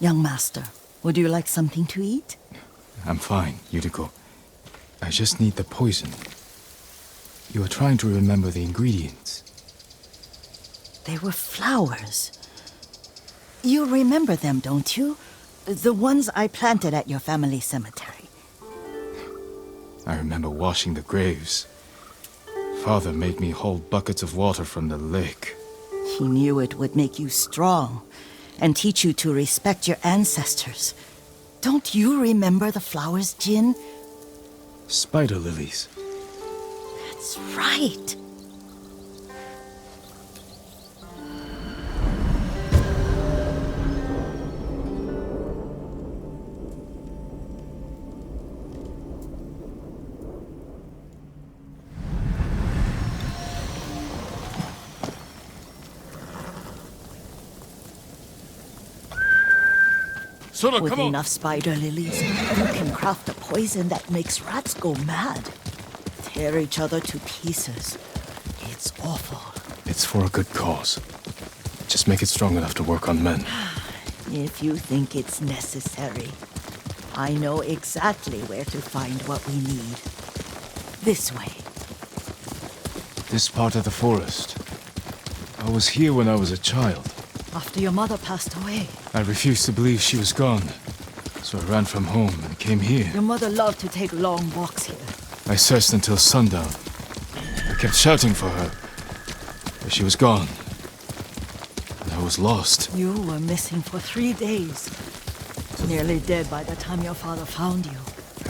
Young master, would you like something to eat? I'm fine, Yuriko. I just need the poison. You are trying to remember the ingredients. They were flowers. You remember them, don't you? The ones I planted at your family cemetery. I remember washing the graves. Father made me hold buckets of water from the lake. He knew it would make you strong and teach you to respect your ancestors. Don't you remember the flowers, Jin? Spider lilies. That's right. With enough spider lilies, you can craft a poison that makes rats go mad. Tear each other to pieces. It's awful. It's for a good cause. Just make it strong enough to work on men. If you think it's necessary, I know exactly where to find what we need. This way. This part of the forest. I was here when I was a child. After your mother passed away. I refused to believe she was gone. So I ran from home and came here. Your mother loved to take long walks here. I searched until sundown. I kept shouting for her. But she was gone. And I was lost. You were missing for 3 days. Nearly dead by the time your father found you.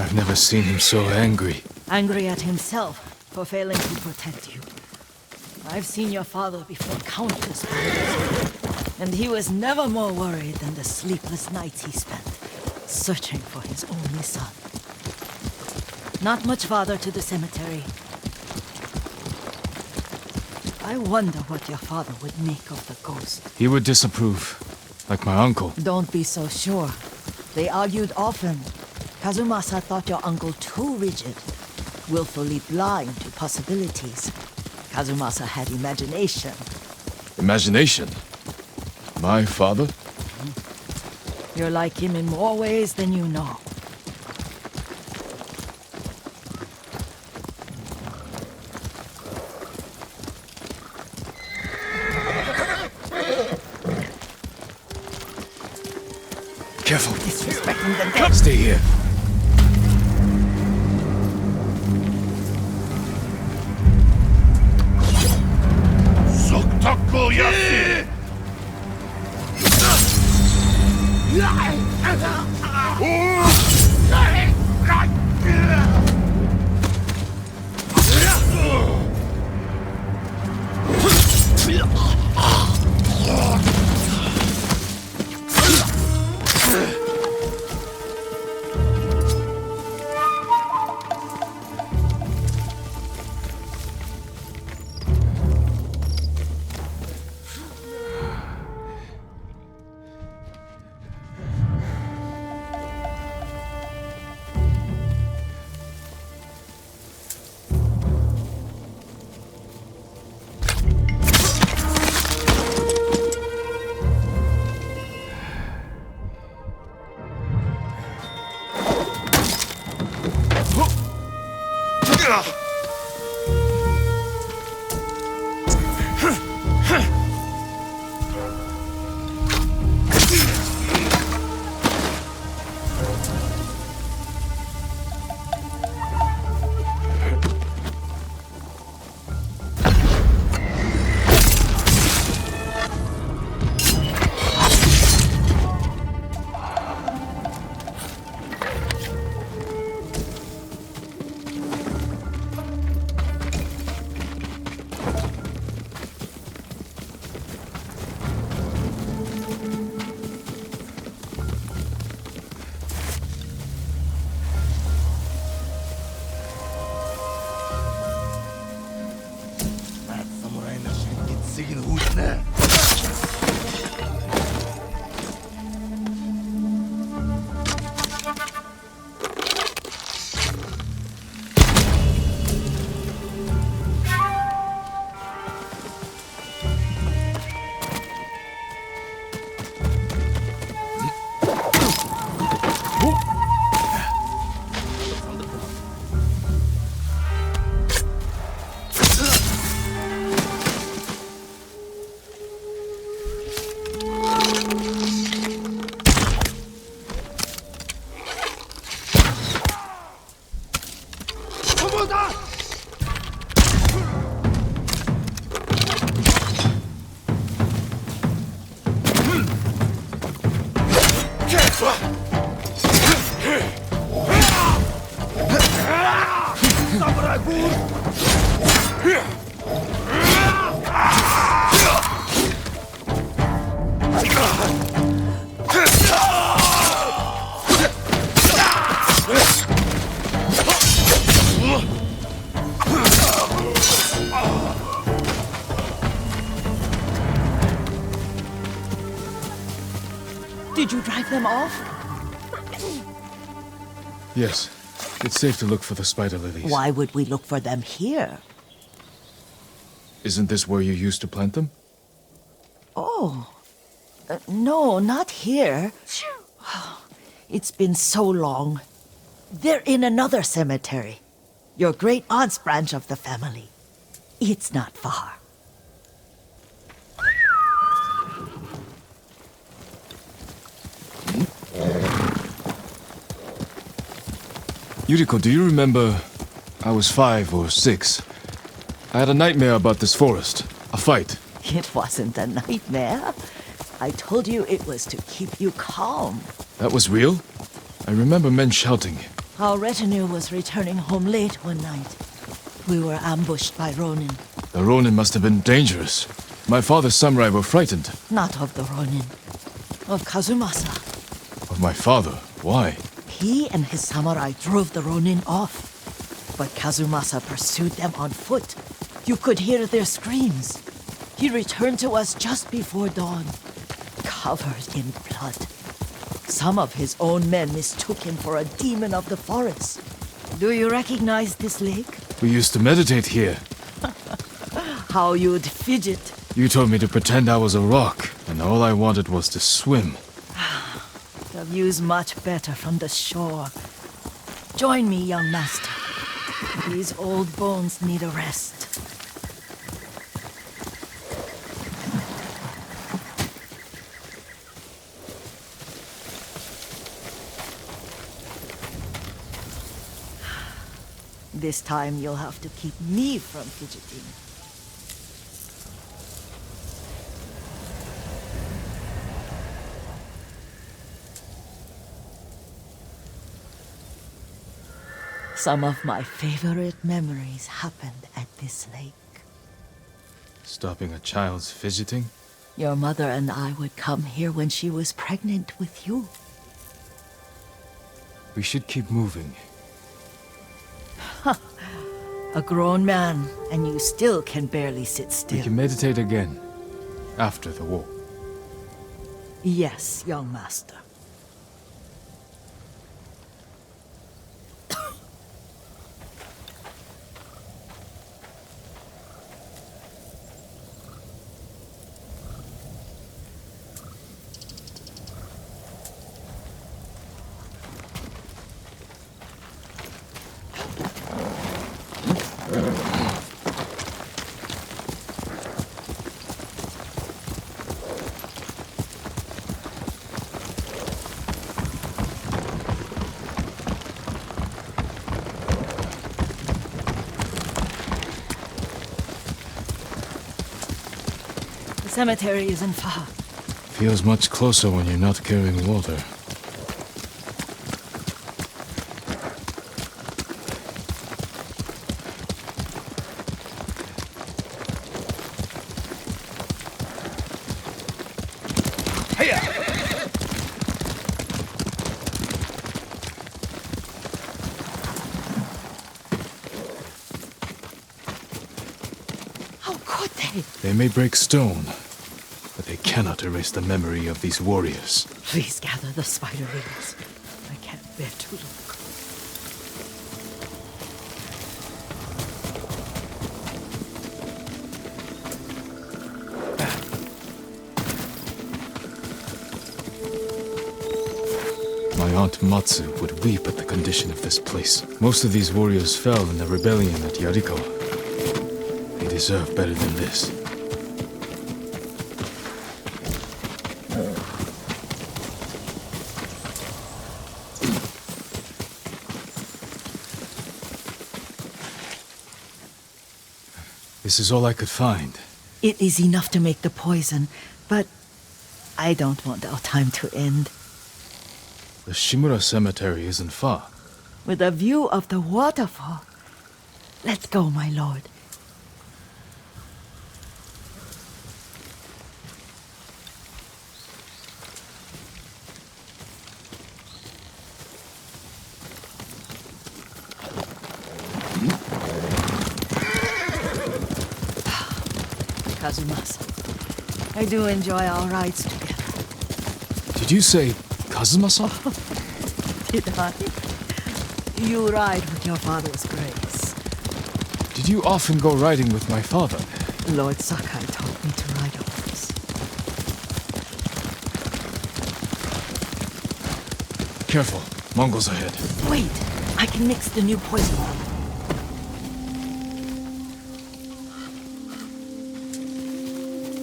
I've never seen him so angry. Angry at himself for failing to protect you. I've seen your father before countless times. And he was never more worried than the sleepless nights he spent searching for his only son. Not much farther to the cemetery. I wonder what your father would make of the ghost. He would disapprove, like my uncle. Don't be so sure. They argued often. Kazumasa thought your uncle too rigid, willfully blind to possibilities. Kazumasa had imagination. Imagination? My father? You're like him in more ways than you know. Careful. Disrespecting the dead. Stay here. Did you drive them off? Yes. It's safe to look for the spider lilies. Why would we look for them here? Isn't this where you used to plant them? Oh. No, not here. It's been so long. They're in another cemetery. Your great aunt's branch of the family. It's not far. Yuriko, do you remember? I was 5 or 6. I had a nightmare about this forest. A fight. It wasn't a nightmare. I told you it was to keep you calm. That was real? I remember men shouting. Our retinue was returning home late one night. We were ambushed by Ronin. The Ronin must have been dangerous. My father's samurai were frightened. Not of the Ronin. Of Kazumasa. Of my father? Why? He and his samurai drove the Ronin off. But Kazumasa pursued them on foot. You could hear their screams. He returned to us just before dawn, covered in blood. Some of his own men mistook him for a demon of the forest. Do you recognize this lake? We used to meditate here. How you'd fidget. You told me to pretend I was a rock, and all I wanted was to swim. The view's much better from the shore. Join me, young master. These old bones need a rest. This time you'll have to keep me from fidgeting. Some of my favorite memories happened at this lake. Stopping a child's fidgeting? Your mother and I would come here when she was pregnant with you. We should keep moving. A grown man, and you still can barely sit still. We can meditate again. After the war. Yes, young master. The cemetery isn't far. Feels much closer when you're not carrying water. How could they? They may break stone, but they cannot erase the memory of these warriors. Please gather the spider wings. I can't bear to look. My aunt Matsu would weep at the condition of this place. Most of these warriors fell in the rebellion at Yarikawa. They deserve better than this. This is all I could find. It is enough to make the poison, but I don't want our time to end. The Shimura Cemetery isn't far. With a view of the waterfall. Let's go, my lord. Kazumasa, I do enjoy our rides together. Did you say Kazuma-san? Did I? You ride with your father's grace. Did you often go riding with my father? Lord Sakai taught me to ride a horse. Careful, Mongols ahead. Wait, I can mix the new poison.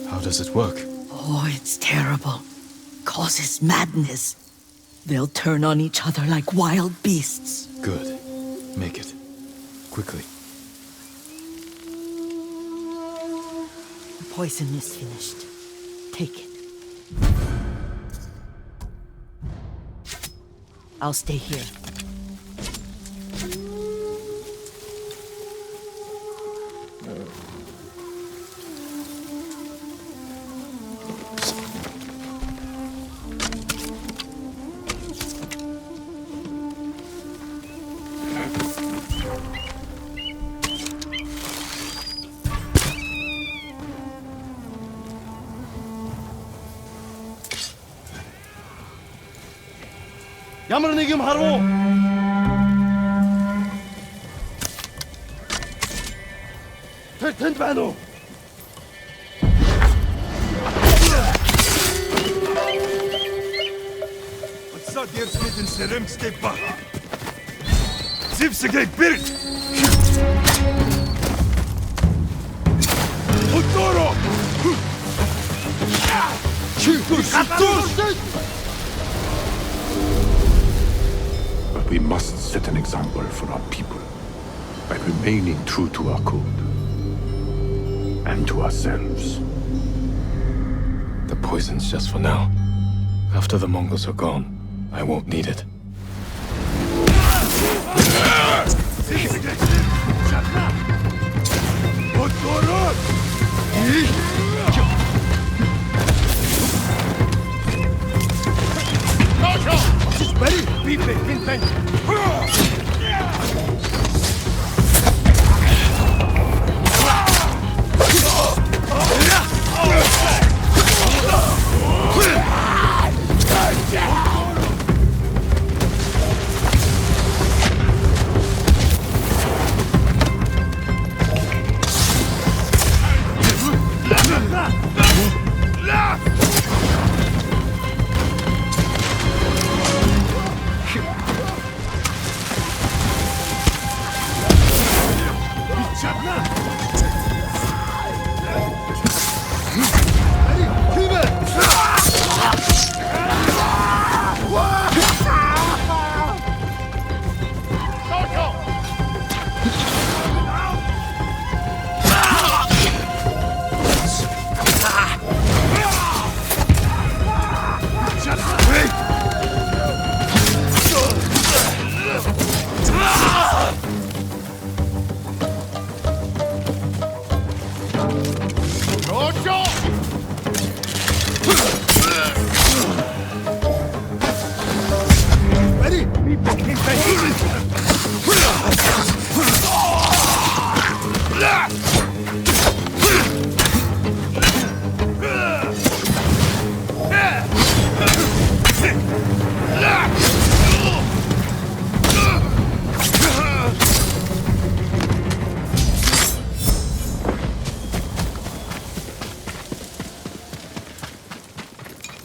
How does it work? Oh, it's terrible. Causes madness. They'll turn on each other like wild beasts. Good. Make it. Quickly. The poison is finished. Take it. I'll stay here. Ямар нэг юм харав уу? Тэр тэнд байна уу? Отсоо дэрсмэдэн сэрэмстэй ба. Зивсэгээ бэрг. Уторо. We must set an example for our people by remaining true to our code and to ourselves. The poison's just for now. After the Mongols are gone, I won't need it.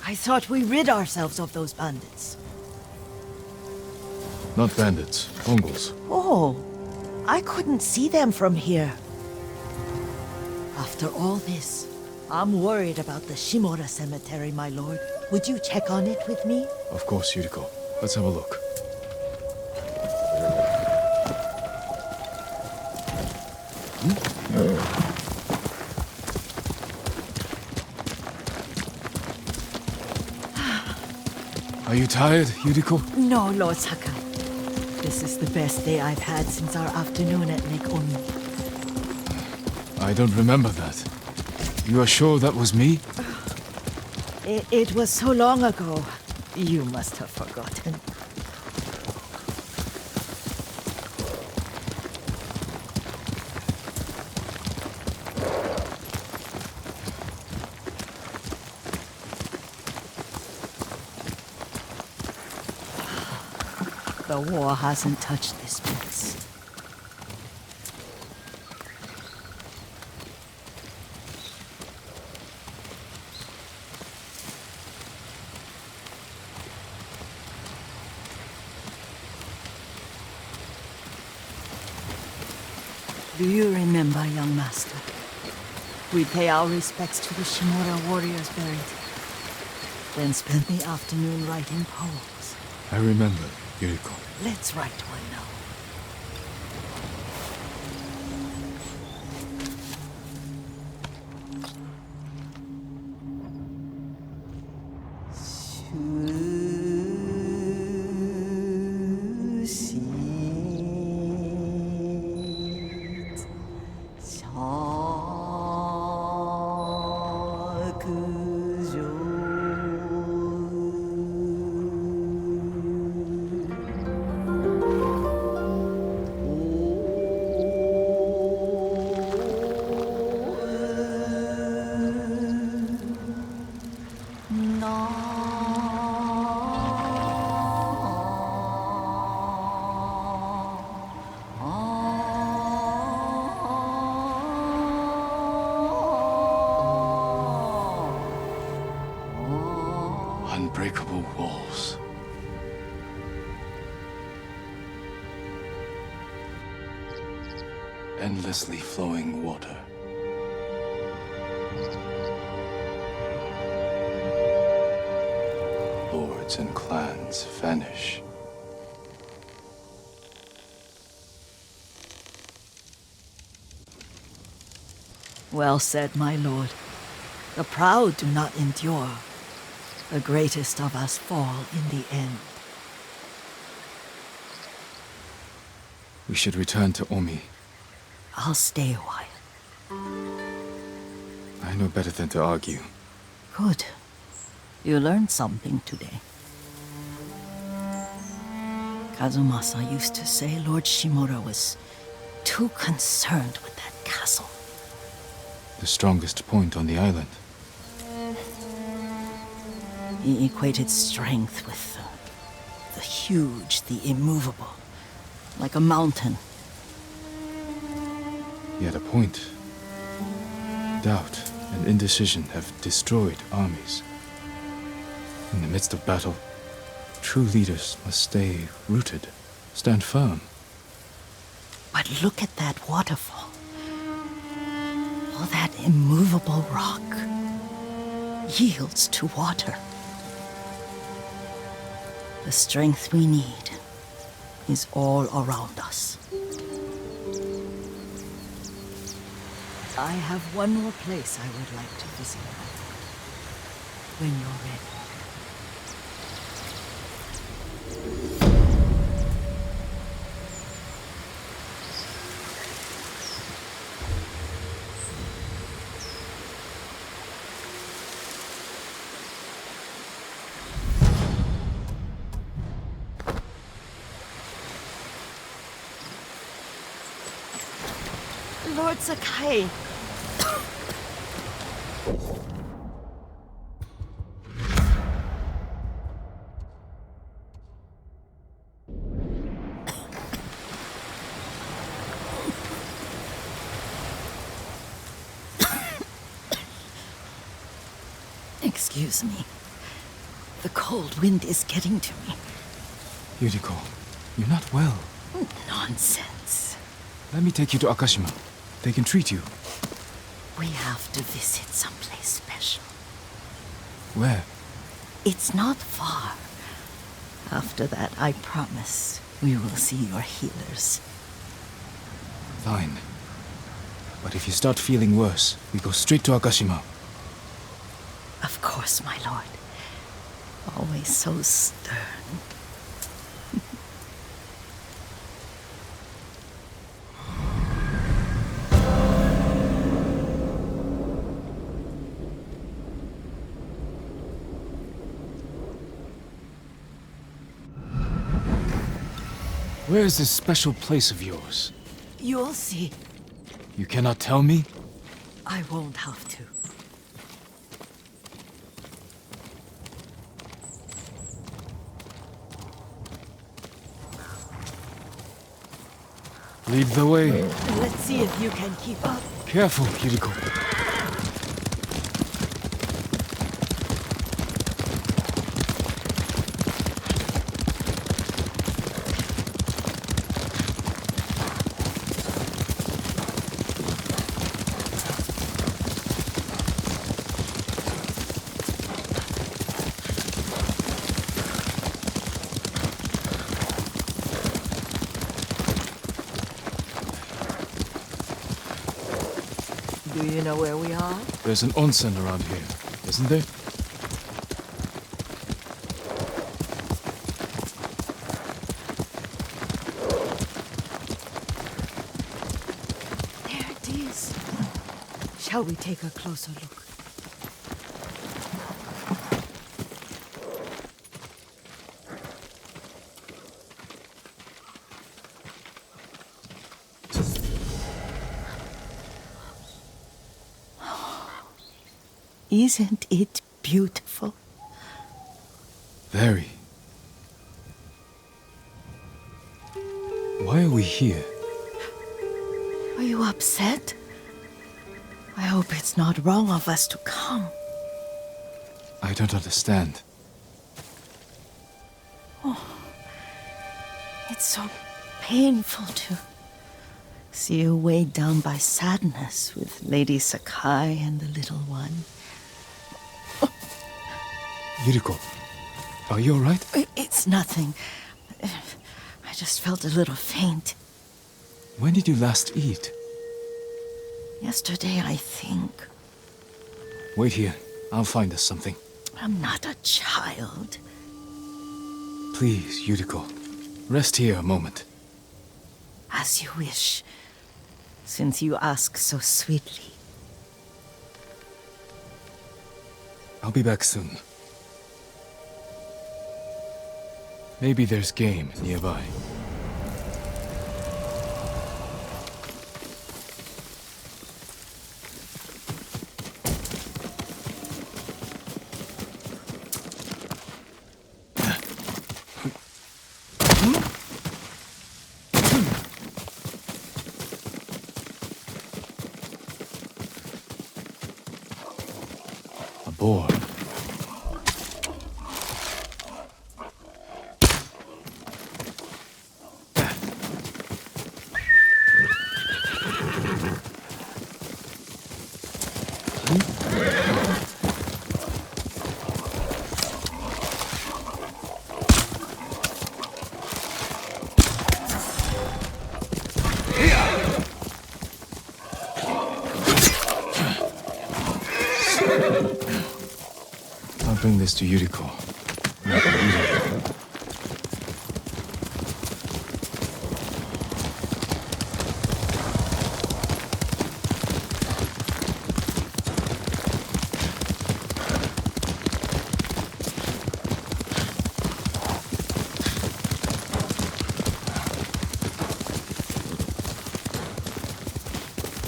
I thought we rid ourselves of those bandits. Not bandits, Mongols. Oh, I couldn't see them from here. After all this, I'm worried about the Shimura Cemetery, my lord. Would you check on it with me? Of course, Yuriko. Let's have a look. Are Are you tired, Yuriko? No, Lord Sakai. This is the best day I've had since our afternoon at Lake Oni. I don't remember that. You are sure that was me? It was so long ago. You must have forgotten. The war hasn't touched this place. Do you remember, young master? We pay our respects to the Shimura warriors buried, then spend the afternoon writing poems. I remember, Yuriko. Let's write one now. Unbreakable walls. Endlessly flowing water. Lords and clans vanish. Well said, my lord. The proud do not endure. The greatest of us fall in the end. We should return to Omi. I'll stay a while. I know better than to argue. Good. You learned something today. Kazumasa used to say Lord Shimura was too concerned with that castle. The strongest point on the island. He equated strength with the huge, the immovable, like a mountain. He had a point. Doubt and indecision have destroyed armies. In the midst of battle, true leaders must stay rooted, stand firm. But look at that waterfall. All that immovable rock yields to water. The strength we need is all around us. I have one more place I would like to visit. When you're ready. Lord Sakai. Excuse me. The cold wind is getting to me. Yuriko, you're not well. Nonsense. Let me take you to Akashima. They can treat you. We have to visit someplace special. Where? It's not far. After that, I promise, we will see your healers. Fine. But if you start feeling worse, we go straight to Akashima. Of course, my lord. Always so stern. Where is this special place of yours? You'll see. You cannot tell me? I won't have to. Lead the way. Let's see if you can keep up. Careful, Kiriko. Do you know where we are? There's an onsen around here, isn't there? There it is. Shall we take a closer look? Isn't it beautiful? Very. Why are we here? Are you upset? I hope it's not wrong of us to come. I don't understand. It's so painful to see you weighed down by sadness with Lady Sakai and the little one. Yuriko, are you alright? It's nothing. I just felt a little faint. When did you last eat? Yesterday, I think. Wait here. I'll find us something. I'm not a child. Please, Yuriko. Rest here a moment. As you wish, since you ask so sweetly. I'll be back soon. Maybe there's game nearby. A boar. I'll bring this to Yuriko. Not the leader.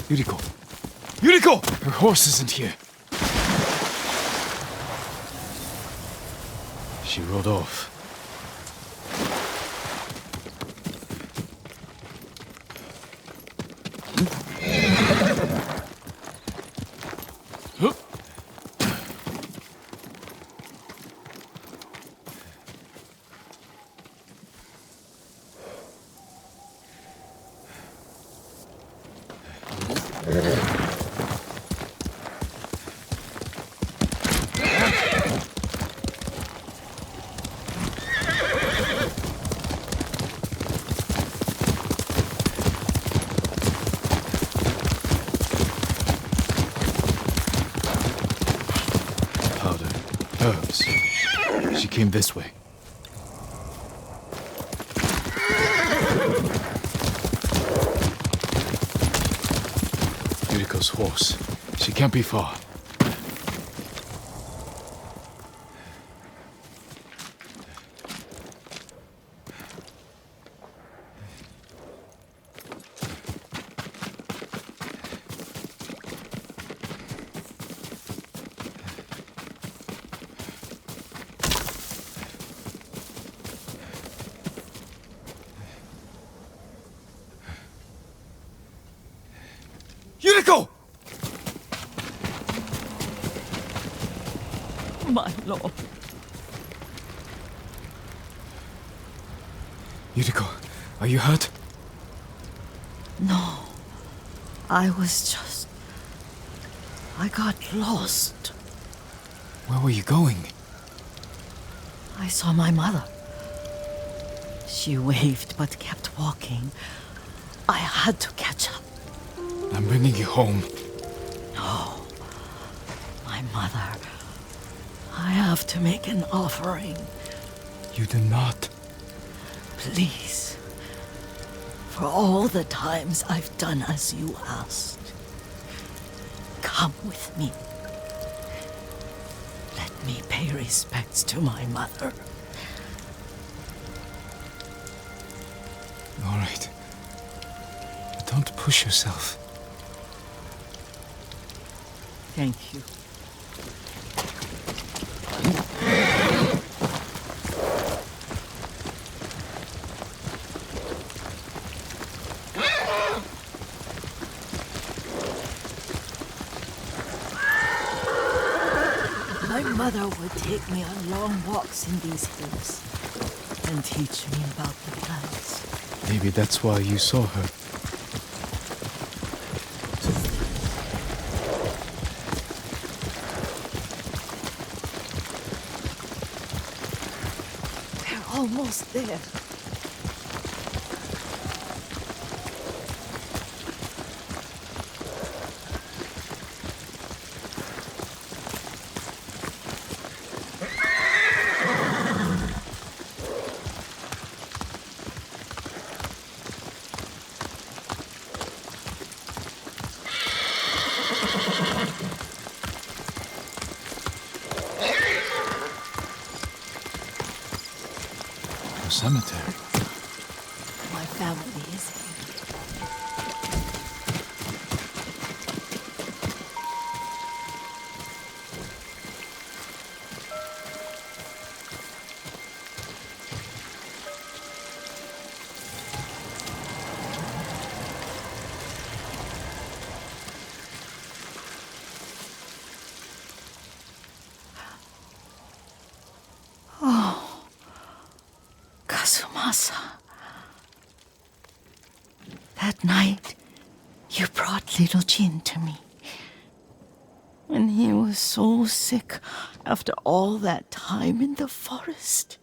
Yuriko! Yuriko! Her horse isn't here. She rode off. Herbs. She came this way. Yuriko's horse. She can't be far. Yuriko! My lord. Yuriko, are you hurt? No. I got lost. Where were you going? I saw my mother. She waved but kept walking. I had to catch up. I'm bringing you home. No. My mother. I have to make an offering. You do not. Please. For all the times I've done as you asked. Come with me. Let me pay respects to my mother. All right. But don't push yourself. Thank you. My mother would take me on long walks in these hills and teach me about the plants. Maybe that's why you saw her. We're almost there. A cemetery. My family is here. Kazumasa. That night, you brought little Jin to me. And he was so sick after all that time in the forest.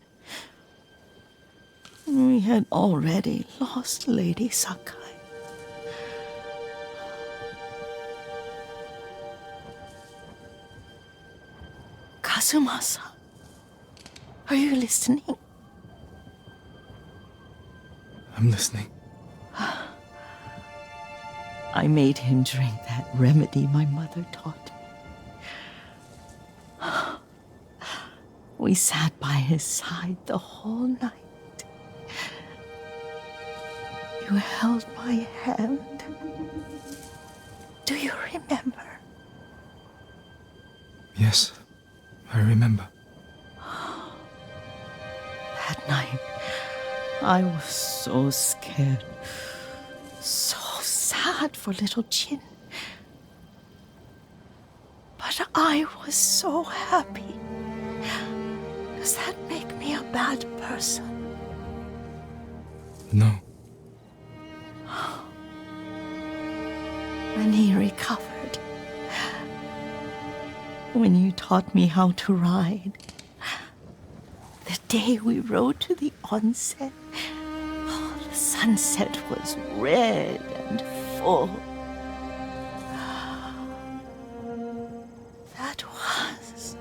We had already lost Lady Sakai. Kazumasa, are you listening? I'm listening. I made him drink that remedy my mother taught me. We sat by his side the whole night. You held my hand. Do you remember? Yes, I remember. That night, I was so scared. So sad for little Jin. But I was so happy. Does that make me a bad person? No. When he recovered. When you taught me how to ride. The day we rode to the onsen. Oh, the sunset was red and full. That was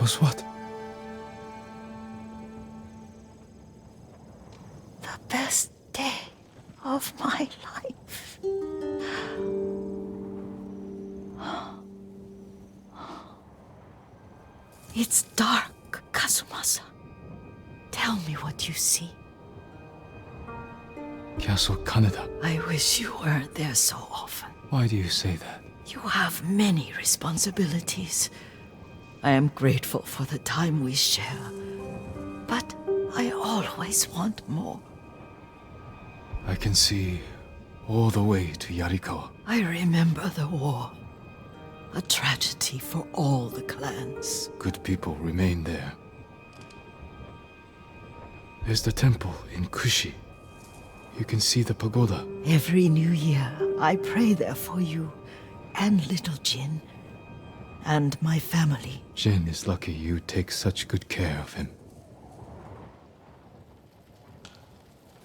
Was what? The best day of my life. It's dark, Kazumasa. Tell me what you see. Castle Kaneda. I wish you weren't there so often. Why do you say that? You have many responsibilities. I am grateful for the time we share, but I always want more. I can see all the way to Yarikawa. I remember the war. A tragedy for all the clans. Good people remain there. There's the temple in Kushi. You can see the pagoda. Every new year, I pray there for you, and little Jin, and my family. Jin is lucky you take such good care of him.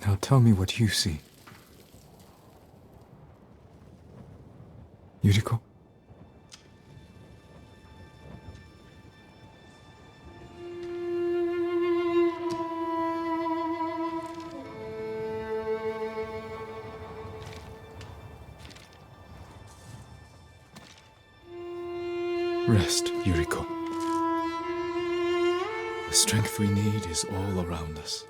Now tell me what you see. Yuriko? Rest, Yuriko. The strength we need is all around us.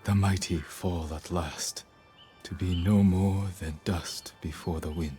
The mighty fall at last, to be no more than dust before the wind.